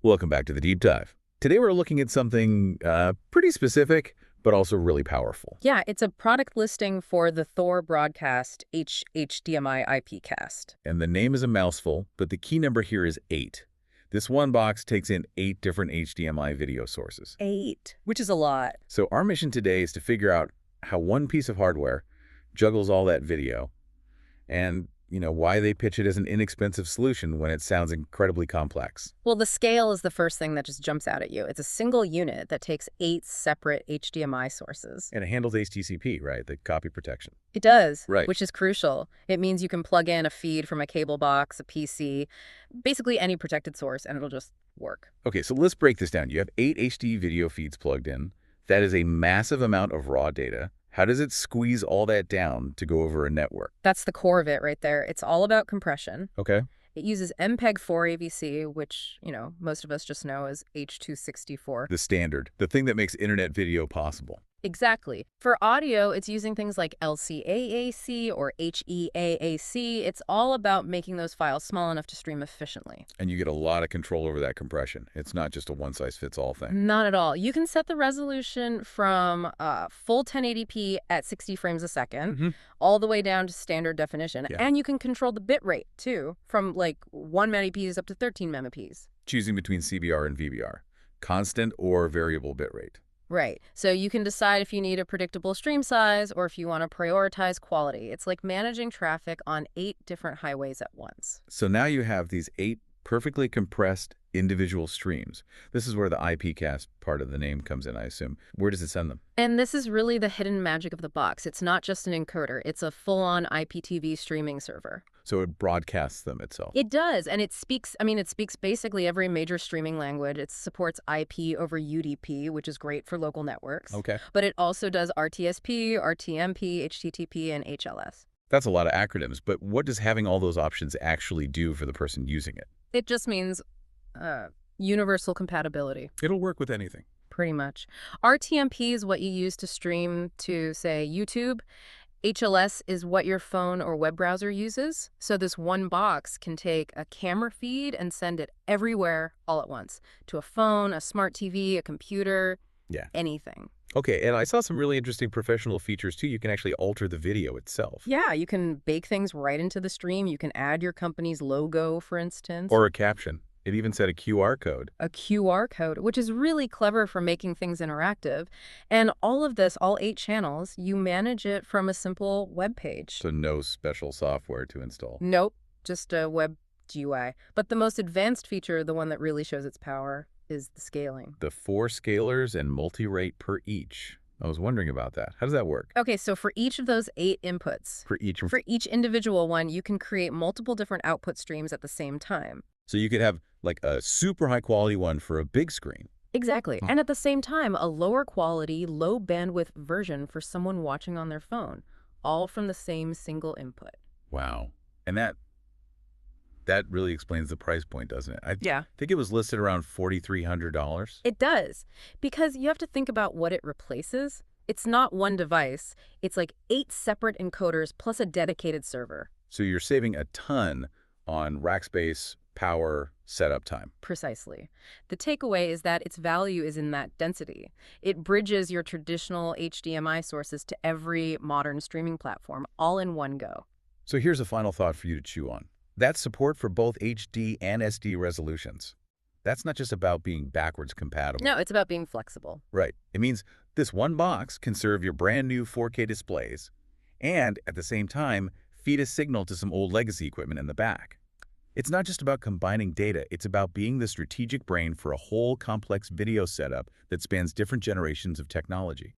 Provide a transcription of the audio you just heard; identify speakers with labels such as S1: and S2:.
S1: Welcome back to the Deep Dive. Today we're looking at something pretty specific, but also really powerful.
S2: Yeah, it's a product listing for the Thor Broadcast H-8HDMI-IPCast.
S1: And the name is a mouthful, but the key number here is 8. This one box takes in 8 different HDMI video sources.
S2: 8, which is a lot.
S1: So our mission today is to figure out how one piece of hardware juggles all that video and, why they pitch it as an inexpensive solution when it sounds incredibly complex.
S2: Well, the scale is the first thing that just jumps out at you. It's a single unit that takes 8 separate HDMI sources.
S1: And it handles HTTP, right? The copy protection.
S2: It does,
S1: Right.
S2: which is crucial. It means you can plug in a feed from a cable box, a PC, basically any protected source, and it'll just work.
S1: Okay, so let's break this down. You have 8 HD video feeds plugged in. That is a massive amount of raw data. How does it squeeze all that down to go over a network?
S2: That's the core of it right there. It's all about compression.
S1: Okay.
S2: It uses MPEG-4 AVC, which, most of us just know as H264.
S1: The standard, the thing that makes internet video possible.
S2: Exactly. For audio, it's using things like LCAAC or HEAAC. It's all about making those files small enough to stream efficiently.
S1: And you get a lot of control over that compression. It's not just a one-size-fits-all thing.
S2: Not at all. You can set the resolution from full 1080p at 60 frames a second all the way down to standard definition.
S1: Yeah.
S2: And you can control the bit rate, too, from like 1 Mbps up to 13 Mbps.
S1: Choosing between CBR and VBR, constant or variable bit rate.
S2: Right. So you can decide if you need a predictable stream size or if you want to prioritize quality. It's like managing traffic on 8 different highways at once.
S1: So now you have these 8 perfectly compressed individual streams. This is where the IPCast part of the name comes in, I assume. Where does it send them?
S2: And this is really the hidden magic of the box. It's not just an encoder. It's a full-on IPTV streaming server.
S1: So it broadcasts them itself.
S2: It does, and it speaks basically every major streaming language. It supports IP over UDP, which is great for local networks.
S1: Okay.
S2: But it also does RTSP, RTMP, HTTP, and HLS.
S1: That's a lot of acronyms, but what does having all those options actually do for the person using it?
S2: It just means universal compatibility.
S1: It'll work with anything.
S2: Pretty much. RTMP is what you use to stream to, say, YouTube. HLS is what your phone or web browser uses. So this one box can take a camera feed and send it everywhere all at once. To a phone, a smart TV, a computer, anything.
S1: Okay, and I saw some really interesting professional features too. You can actually alter the video itself.
S2: Yeah, you can bake things right into the stream. You can add your company's logo, for instance.
S1: Or a caption. It even said a QR code.
S2: A QR code, which is really clever for making things interactive. And all of this, all 8 channels, you manage it from a simple web page.
S1: So no special software to install.
S2: Nope, just a web GUI. But the most advanced feature, the one that really shows its power, is the scaling.
S1: The 4 scalars and multi-rate per each. I was wondering about that. How does that work?
S2: Okay, so for each of those 8 inputs,
S1: For each
S2: individual one, you can create multiple different output streams at the same time.
S1: So you could have like a super high quality one for a big screen.
S2: Exactly. And at the same time, a lower quality, low bandwidth version for someone watching on their phone, all from the same single input.
S1: Wow. And that really explains the price point, doesn't it? I
S2: Yeah.
S1: think it was listed around $4,300.
S2: It does, because you have to think about what it replaces. It's not one device. It's like 8 separate encoders plus a dedicated server.
S1: So you're saving a ton on rack space, power, setup time.
S2: Precisely. The takeaway is that its value is in that density. It bridges your traditional HDMI sources to every modern streaming platform, all in one go.
S1: So here's a final thought for you to chew on. That's support for both HD and SD resolutions. That's not just about being backwards compatible.
S2: No, it's about being flexible.
S1: Right. It means this one box can serve your brand new 4K displays and, at the same time, feed a signal to some old legacy equipment in the back. It's not just about combining data. It's about being the strategic brain for a whole complex video setup that spans different generations of technology.